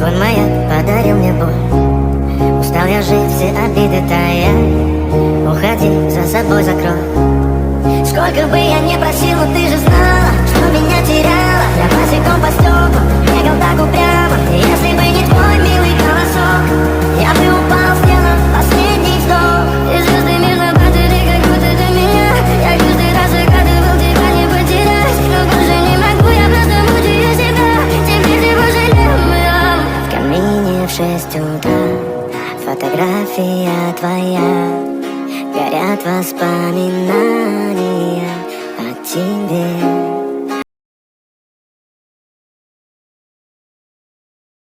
Звон маяк подарил мне боль. Устал я жить, все обиды тая. Уходи, за собой закрой. Сколько бы я не просил, но ты же знала, что меня теряла. Я босиком по стеклам бегал так упрямо. Если бы не твой милый голосок, я бы упал, сделав последний вздох. И звезды мирно падали, как будто до меня. Я каждый раз загадывал тебя не потерять, но больше не могу, я просто мучаю себя. Теперь ты пожалел меня. В камине в 6 утра фотография твоя. Горят воспоминания о тебе.